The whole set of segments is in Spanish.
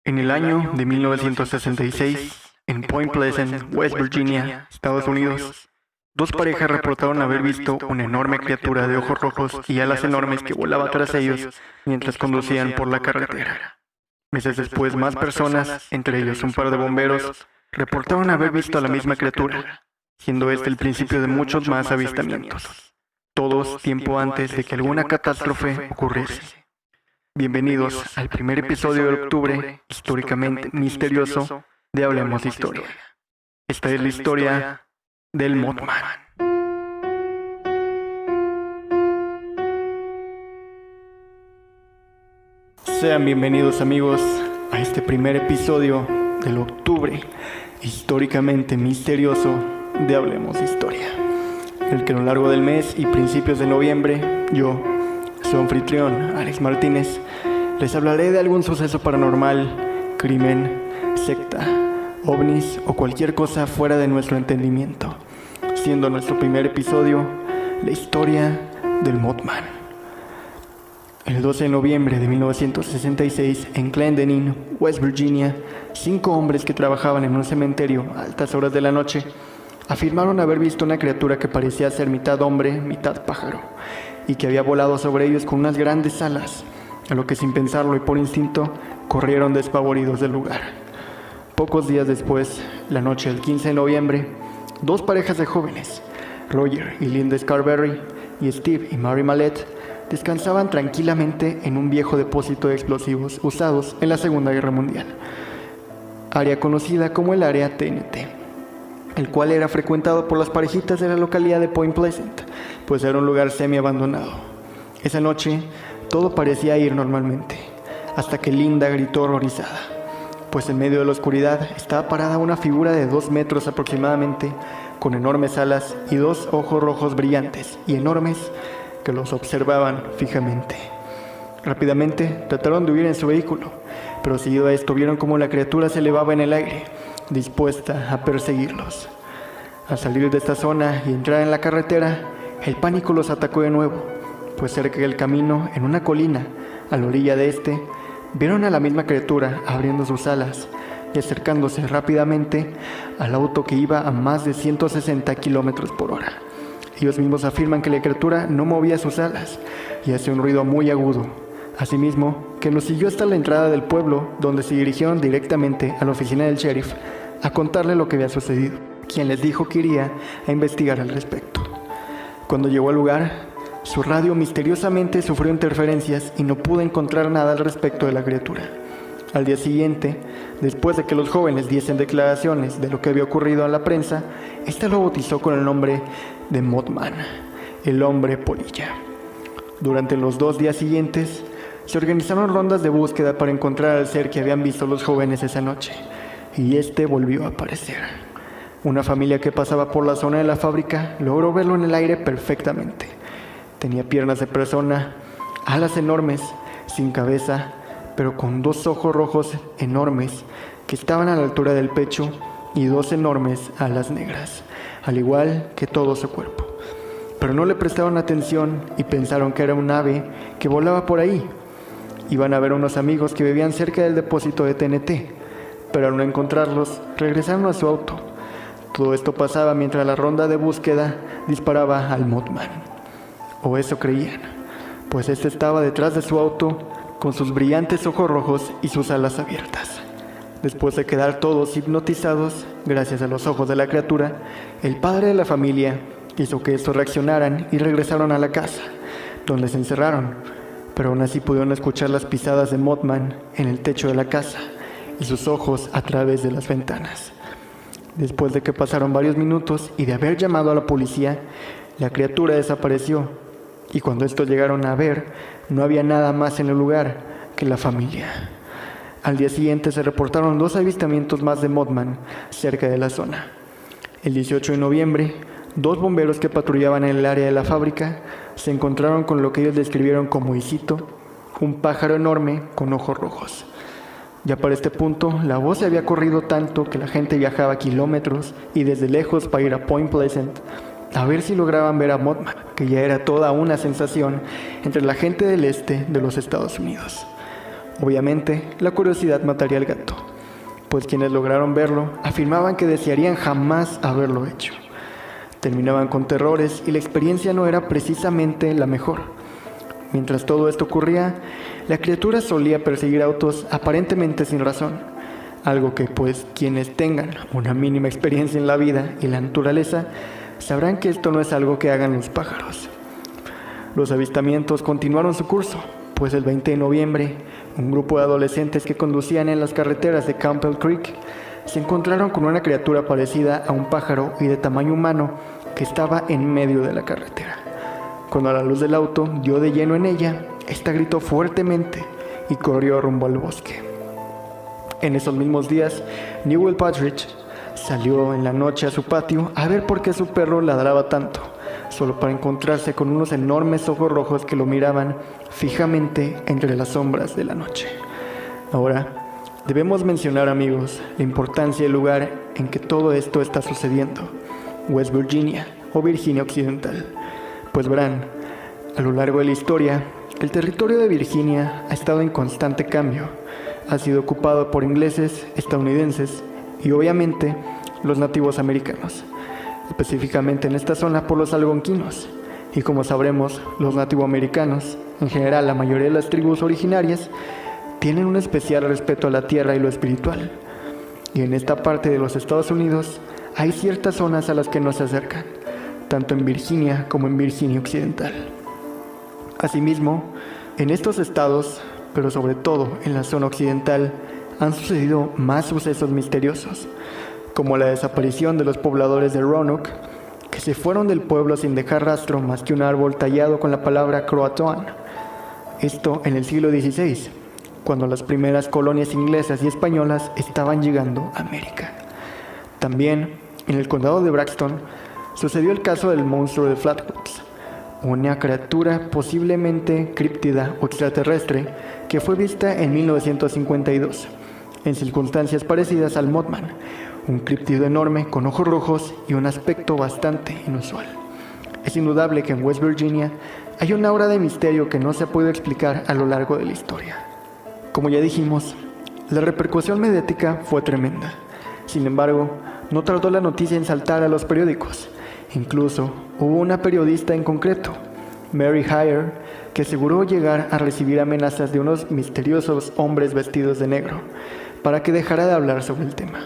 En el año de 1966, en Point Pleasant, West Virginia, Estados Unidos, dos parejas reportaron haber visto una enorme criatura de ojos rojos y alas enormes que volaba tras ellos mientras conducían por la carretera. Meses después, más personas, entre ellos un par de bomberos, reportaron haber visto a la misma criatura, siendo este el principio de muchos más avistamientos, todos tiempo antes de que alguna catástrofe ocurriese. Bienvenidos al primer episodio de octubre, históricamente misterioso, de Hablemos de Historia. Esta es la historia del Mothman. Sean bienvenidos, amigos, a este primer episodio del octubre, históricamente misterioso, de Hablemos de Historia. El que a lo largo del mes y principios de noviembre, yo, su anfitrión, Alex Martínez, les hablaré de algún suceso paranormal, crimen, secta, ovnis o cualquier cosa fuera de nuestro entendimiento, siendo nuestro primer episodio la historia del Mothman. El 12 de noviembre de 1966, en Clendenin, West Virginia, 5 hombres que trabajaban en un cementerio a altas horas de la noche afirmaron haber visto una criatura que parecía ser mitad hombre, mitad pájaro, y que había volado sobre ellos con unas grandes alas, a lo que sin pensarlo y por instinto, corrieron despavoridos del lugar. Pocos días después, la noche del 15 de noviembre, 2 parejas de jóvenes, Roger y Linda Scarberry, y Steve y Mary Mallette, descansaban tranquilamente en un viejo depósito de explosivos usados en la Segunda Guerra Mundial, área conocida como el área TNT, el cual era frecuentado por las parejitas de la localidad de Point Pleasant, pues era un lugar semi-abandonado. Esa noche, todo parecía ir normalmente, hasta que Linda gritó horrorizada, pues en medio de la oscuridad estaba parada una figura de 2 metros aproximadamente, con enormes alas y 2 ojos rojos brillantes y enormes que los observaban fijamente. Rápidamente trataron de huir en su vehículo, pero seguido a esto vieron cómo la criatura se elevaba en el aire, dispuesta a perseguirlos. Al salir de esta zona y entrar en la carretera, el pánico los atacó de nuevo, pues cerca del camino, en una colina, a la orilla de este, vieron a la misma criatura abriendo sus alas y acercándose rápidamente al auto que iba a más de 160 kilómetros por hora. Ellos mismos afirman que la criatura no movía sus alas y hacía un ruido muy agudo. Asimismo, que los siguió hasta la entrada del pueblo, donde se dirigieron directamente a la oficina del sheriff a contarle lo que había sucedido, quien les dijo que iría a investigar al respecto. Cuando llegó al lugar, su radio misteriosamente sufrió interferencias y no pudo encontrar nada al respecto de la criatura. Al día siguiente, después de que los jóvenes diesen declaraciones de lo que había ocurrido a la prensa, esta lo bautizó con el nombre de Mothman, el hombre polilla. Durante los 2 días siguientes, se organizaron rondas de búsqueda para encontrar al ser que habían visto los jóvenes esa noche, y este volvió a aparecer. Una familia que pasaba por la zona de la fábrica logró verlo en el aire perfectamente. Tenía piernas de persona, alas enormes, sin cabeza, pero con 2 ojos rojos enormes que estaban a la altura del pecho y 2 enormes alas negras, al igual que todo su cuerpo. Pero no le prestaron atención y pensaron que era un ave que volaba por ahí. Iban a ver unos amigos que vivían cerca del depósito de TNT, pero al no encontrarlos, regresaron a su auto. Todo esto pasaba mientras la ronda de búsqueda disparaba al Mothman. O eso creían, pues este estaba detrás de su auto con sus brillantes ojos rojos y sus alas abiertas. Después de quedar todos hipnotizados, gracias a los ojos de la criatura, el padre de la familia hizo que estos reaccionaran y regresaron a la casa, donde se encerraron, pero aún así pudieron escuchar las pisadas de Mothman en el techo de la casa y sus ojos a través de las ventanas. Después de que pasaron varios minutos y de haber llamado a la policía, la criatura desapareció, y cuando estos llegaron a ver, no había nada más en el lugar que la familia. Al día siguiente se reportaron 2 avistamientos más de Mothman cerca de la zona. El 18 de noviembre, 2 bomberos que patrullaban en el área de la fábrica se encontraron con lo que ellos describieron como, y cito, un pájaro enorme con ojos rojos. Ya para este punto, la voz se había corrido tanto que la gente viajaba kilómetros y desde lejos para ir a Point Pleasant a ver si lograban ver a Mothman, que ya era toda una sensación entre la gente del este de los Estados Unidos. Obviamente, la curiosidad mataría al gato, pues quienes lograron verlo afirmaban que desearían jamás haberlo hecho. Terminaban con terrores y la experiencia no era precisamente la mejor. Mientras todo esto ocurría, la criatura solía perseguir autos aparentemente sin razón, algo que pues quienes tengan una mínima experiencia en la vida y la naturaleza sabrán que esto no es algo que hagan los pájaros. Los avistamientos continuaron su curso, pues el 20 de noviembre, un grupo de adolescentes que conducían en las carreteras de Campbell Creek se encontraron con una criatura parecida a un pájaro y de tamaño humano que estaba en medio de la carretera. Cuando la luz del auto dio de lleno en ella, esta gritó fuertemente y corrió rumbo al bosque. En esos mismos días, Newell Partridge salió en la noche a su patio a ver por qué su perro ladraba tanto, solo para encontrarse con unos enormes ojos rojos que lo miraban fijamente entre las sombras de la noche. Ahora, debemos mencionar, amigos, la importancia del lugar en que todo esto está sucediendo, West Virginia o Virginia Occidental. Pues verán, a lo largo de la historia, el territorio de Virginia ha estado en constante cambio. Ha sido ocupado por ingleses, estadounidenses y obviamente los nativos americanos, específicamente en esta zona por los algonquinos. Y como sabremos, los nativoamericanos, en general la mayoría de las tribus originarias, tienen un especial respeto a la tierra y lo espiritual. Y en esta parte de los Estados Unidos hay ciertas zonas a las que no se acercan, tanto en Virginia como en Virginia Occidental. Asimismo, en estos estados, pero sobre todo en la zona occidental, han sucedido más sucesos misteriosos, como la desaparición de los pobladores de Roanoke, que se fueron del pueblo sin dejar rastro más que un árbol tallado con la palabra Croatoan. Esto en el siglo XVI, cuando las primeras colonias inglesas y españolas estaban llegando a América. También, en el condado de Braxton, sucedió el caso del monstruo de Flatwoods, una criatura posiblemente críptida o extraterrestre que fue vista en 1952, en circunstancias parecidas al Mothman, un críptido enorme con ojos rojos y un aspecto bastante inusual. Es indudable que en West Virginia hay una aura de misterio que no se puede explicar a lo largo de la historia. Como ya dijimos, la repercusión mediática fue tremenda. Sin embargo, no tardó la noticia en saltar a los periódicos. Incluso hubo una periodista en concreto, Mary Hyre, que aseguró llegar a recibir amenazas de unos misteriosos hombres vestidos de negro para que dejara de hablar sobre el tema.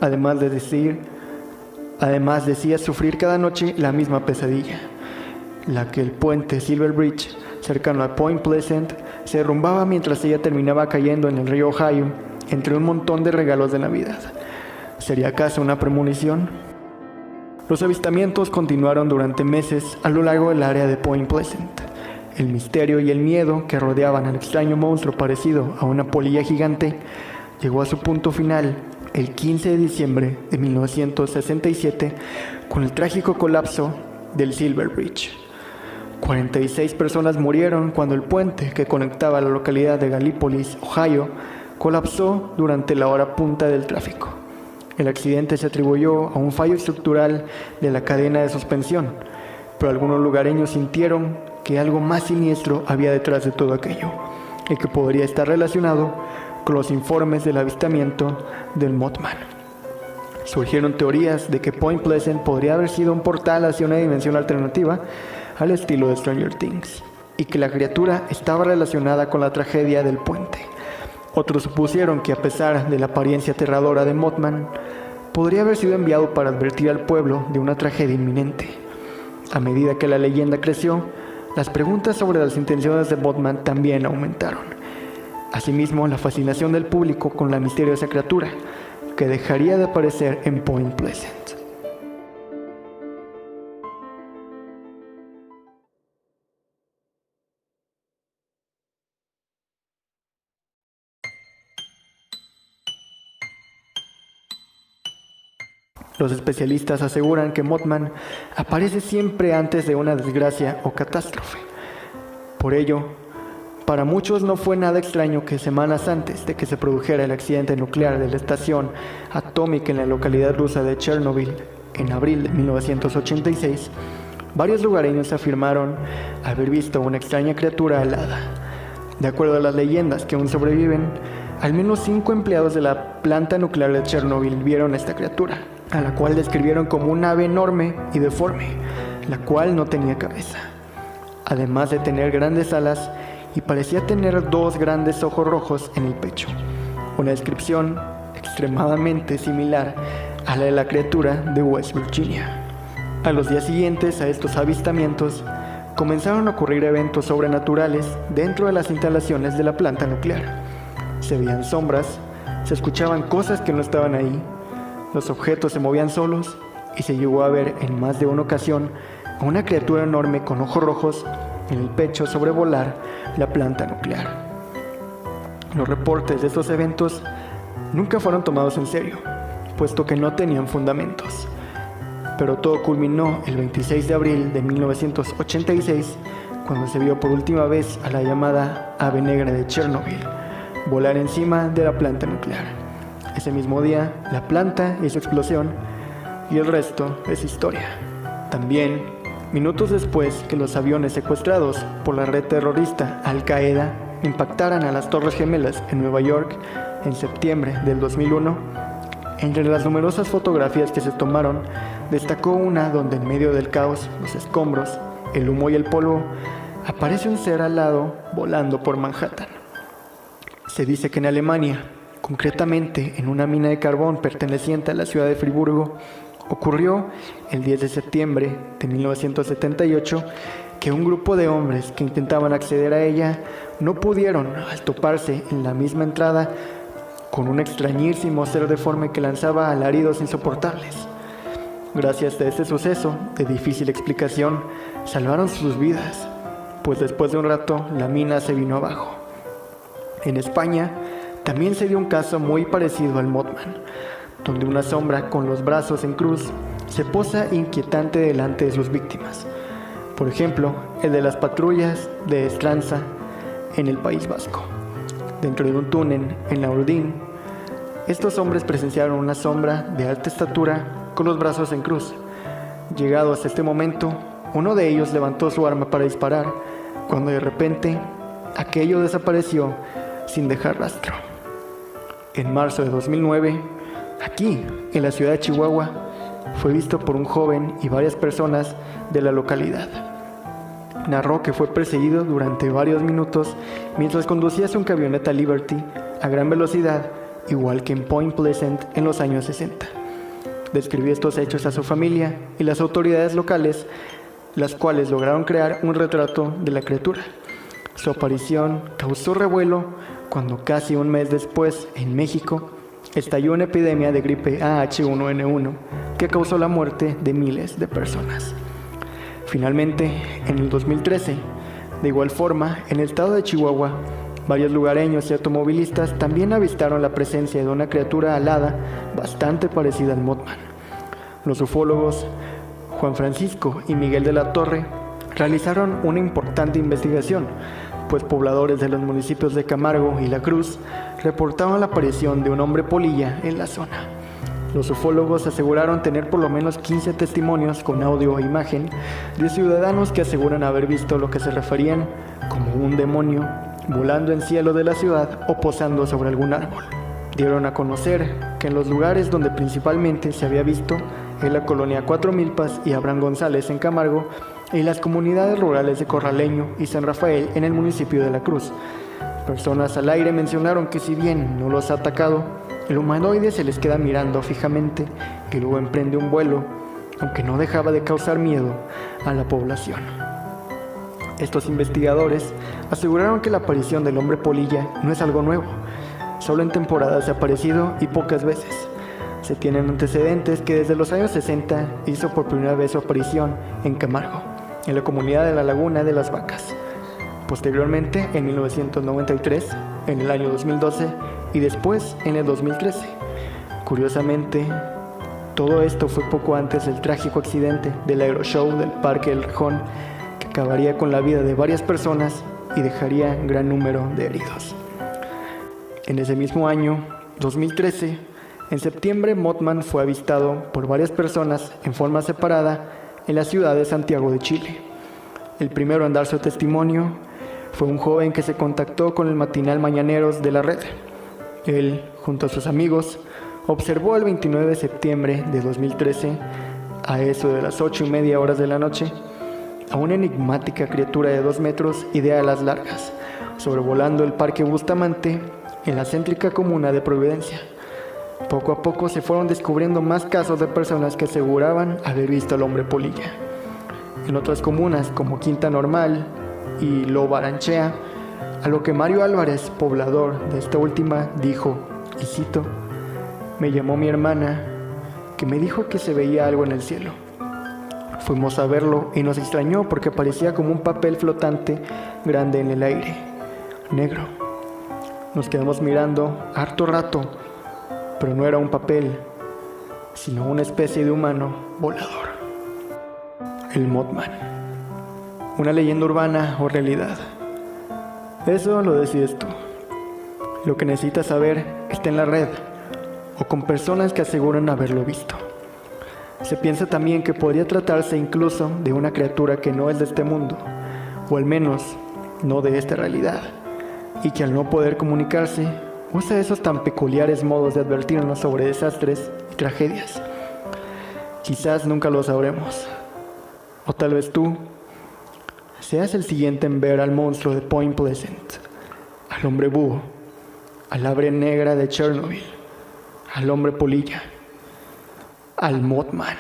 Además decía sufrir cada noche la misma pesadilla, la que el puente Silver Bridge, cercano a Point Pleasant, se derrumbaba mientras ella terminaba cayendo en el río Ohio entre un montón de regalos de Navidad. ¿Sería acaso una premonición? Los avistamientos continuaron durante meses a lo largo del área de Point Pleasant. El misterio y el miedo que rodeaban al extraño monstruo parecido a una polilla gigante llegó a su punto final el 15 de diciembre de 1967 con el trágico colapso del Silver Bridge. 46 personas murieron cuando el puente que conectaba la localidad de Gallipolis, Ohio, colapsó durante la hora punta del tráfico. El accidente se atribuyó a un fallo estructural de la cadena de suspensión, pero algunos lugareños sintieron que algo más siniestro había detrás de todo aquello, y que podría estar relacionado con los informes del avistamiento del Mothman. Surgieron teorías de que Point Pleasant podría haber sido un portal hacia una dimensión alternativa al estilo de Stranger Things, y que la criatura estaba relacionada con la tragedia del puente. Otros supusieron que, a pesar de la apariencia aterradora de Mothman, podría haber sido enviado para advertir al pueblo de una tragedia inminente. A medida que la leyenda creció, las preguntas sobre las intenciones de Mothman también aumentaron. Asimismo, la fascinación del público con la misteriosa criatura, que dejaría de aparecer en Point Pleasant. Los especialistas aseguran que Mothman aparece siempre antes de una desgracia o catástrofe. Por ello, para muchos no fue nada extraño que semanas antes de que se produjera el accidente nuclear de la estación atómica en la localidad rusa de Chernobyl, en abril de 1986, varios lugareños afirmaron haber visto una extraña criatura alada, De acuerdo a las leyendas que aún sobreviven, al menos 5 empleados de la planta nuclear de Chernobyl vieron a esta criatura, a la cual describieron como un ave enorme y deforme, la cual no tenía cabeza, además de tener grandes alas y parecía tener 2 grandes ojos rojos en el pecho, una descripción extremadamente similar a la de la criatura de West Virginia. A los días siguientes a estos avistamientos, comenzaron a ocurrir eventos sobrenaturales dentro de las instalaciones de la planta nuclear. Se veían sombras, se escuchaban cosas que no estaban ahí, los objetos se movían solos y se llegó a ver en más de una ocasión a una criatura enorme con ojos rojos en el pecho sobrevolar la planta nuclear. Los reportes de estos eventos nunca fueron tomados en serio, puesto que no tenían fundamentos. Pero todo culminó el 26 de abril de 1986, cuando se vio por última vez a la llamada ave negra de Chernobyl volar encima de la planta nuclear. Ese mismo día, la planta hizo explosión y el resto es historia. También, minutos después que los aviones secuestrados por la red terrorista Al-Qaeda impactaran a las Torres Gemelas en Nueva York en septiembre del 2001, entre las numerosas fotografías que se tomaron, destacó una donde en medio del caos, los escombros, el humo y el polvo, aparece un ser alado volando por Manhattan. Se dice que en Alemania, concretamente en una mina de carbón perteneciente a la ciudad de Friburgo, ocurrió el 10 de septiembre de 1978 que un grupo de hombres que intentaban acceder a ella no pudieron al toparse en la misma entrada con un extrañísimo ser deforme que lanzaba alaridos insoportables. Gracias a este suceso de difícil explicación, salvaron sus vidas, pues después de un rato la mina se vino abajo. En España también se dio un caso muy parecido al Mothman, donde una sombra con los brazos en cruz se posa inquietante delante de sus víctimas. Por ejemplo, el de las patrullas de Estranza en el País Vasco. Dentro de un túnel en Laurdín, estos hombres presenciaron una sombra de alta estatura con los brazos en cruz. Llegados a este momento, uno de ellos levantó su arma para disparar, cuando de repente aquello desapareció sin dejar rastro. En marzo de 2009, aquí, en la ciudad de Chihuahua, fue visto por un joven y varias personas de la localidad. Narró que fue perseguido durante varios minutos mientras conducía su camioneta Liberty a gran velocidad, igual que en Point Pleasant en los años 60. Describió estos hechos a su familia y las autoridades locales, las cuales lograron crear un retrato de la criatura. Su aparición causó revuelo cuando casi un mes después, en México, estalló una epidemia de gripe AH1N1 que causó la muerte de miles de personas. Finalmente, en el 2013, de igual forma, en el estado de Chihuahua, varios lugareños y automovilistas también avistaron la presencia de una criatura alada bastante parecida al Mothman. Los ufólogos Juan Francisco y Miguel de la Torre realizaron una importante investigación, pues pobladores de los municipios de Camargo y La Cruz reportaban la aparición de un hombre polilla en la zona. Los ufólogos aseguraron tener por lo menos 15 testimonios con audio e imagen de ciudadanos que aseguran haber visto lo que se referían como un demonio volando en cielo de la ciudad o posando sobre algún árbol. Dieron a conocer que en los lugares donde principalmente se había visto en la colonia Cuatro Milpas y Abraham González en Camargo y las comunidades rurales de Corraleño y San Rafael en el municipio de La Cruz. Personas al aire mencionaron que si bien no los ha atacado, el humanoide se les queda mirando fijamente y luego emprende un vuelo, aunque no dejaba de causar miedo a la población. Estos investigadores aseguraron que la aparición del hombre polilla no es algo nuevo, solo en temporadas ha aparecido y pocas veces. Se tienen antecedentes que desde los años 60 hizo por primera vez su aparición en Camargo, en la comunidad de la Laguna de las Vacas. Posteriormente, en 1993, en el año 2012 y después en el 2013. Curiosamente, todo esto fue poco antes del trágico accidente del Aeroshow del Parque El Rejón, que acabaría con la vida de varias personas y dejaría un gran número de heridos. En ese mismo año, 2013, en septiembre, Mothman fue avistado por varias personas en forma separada en la ciudad de Santiago de Chile. El primero en dar su testimonio fue un joven que se contactó con el matinal Mañaneros de la red. Él, junto a sus amigos, observó el 29 de septiembre de 2013, a eso de las 8:30 de la noche, a una enigmática criatura de 2 metros y de alas largas, sobrevolando el Parque Bustamante en la céntrica comuna de Providencia. Poco a poco se fueron descubriendo más casos de personas que aseguraban haber visto al hombre polilla. En otras comunas como Quinta Normal y Lo Baranchea, a lo que Mario Álvarez, poblador de esta última, dijo, y cito: "Me llamó mi hermana, que me dijo que se veía algo en el cielo. Fuimos a verlo y nos extrañó porque parecía como un papel flotante grande en el aire, negro. Nos quedamos mirando harto rato, pero no era un papel, sino una especie de humano volador. El Mothman. Una leyenda urbana o realidad. Eso lo decides tú. Lo que necesitas saber está en la red o con personas que aseguran haberlo visto. Se piensa también que podría tratarse incluso de una criatura que no es de este mundo, o al menos no de esta realidad, y que al no poder comunicarse, usa esos tan peculiares modos de advertirnos sobre desastres y tragedias. Quizás nunca lo sabremos. O tal vez tú seas el siguiente en ver al monstruo de Point Pleasant, al hombre búho, al ave negra de Chernobyl, al hombre polilla, al Mothman.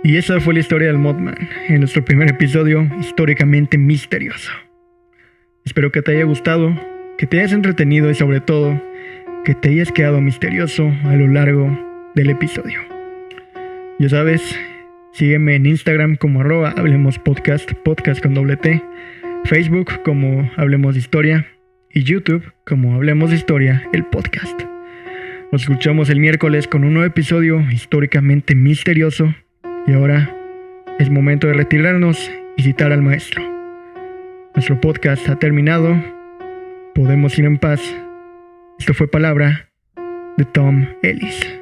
Y esa fue la historia del Mothman, en nuestro primer episodio históricamente misterioso. Espero que te haya gustado, que te hayas entretenido y sobre todo, que te hayas quedado misterioso a lo largo del episodio. Ya sabes, sígueme en Instagram como @HablemosPodcast, podcast con doble T, Facebook como Hablemos de Historia y YouTube como Hablemos de Historia, el podcast. Nos escuchamos el miércoles con un nuevo episodio históricamente misterioso. Y ahora es momento de retirarnos y citar al maestro. Nuestro podcast ha terminado. Podemos ir en paz. Esto fue palabra de Tom Ellis.